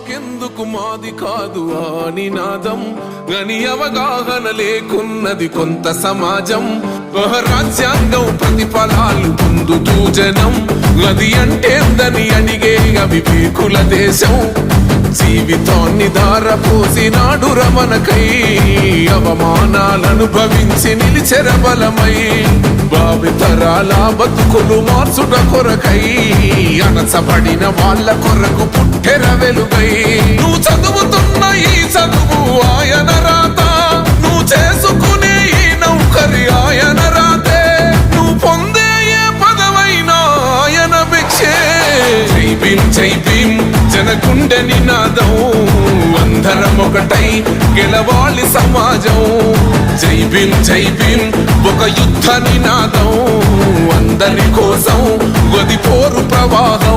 మాకెందుకు మాది కాదు ఆ నినాదం గని అవగాహన లేకున్నది కొంత సమాజం రాజ్యాంగం ప్రతిఫలాలు పొందుతూ జనం అది అంటేందని అడిగే అవివేకుల దేశం జీవితాన్ని ధారపోసినాడు రమణకై అవమానాలనుభవించి నిలిచెర బలమై భావితరాల బతుకులు మార్చుట కొరకై అనసబడిన వాళ్ళ కొరకు పుట్టెర వెలుగై నువ్వు చదువుతున్న ఈ చదువు ఆయన రాత నువ్వు చేసుకునే ఈ నౌకరి ఆయన రాతే నువ్వు పొందే ఏ పదవైనా ఆయన భిక్షే జై భీమ్ జై భీమ్ జనగుండె నినాదం అందరం ఒకటై గెలవాలి సమాజం జై భీమ్ ఒక యుద్ధ నినాదం అందరి కోసం గది పోరు ప్రవాహం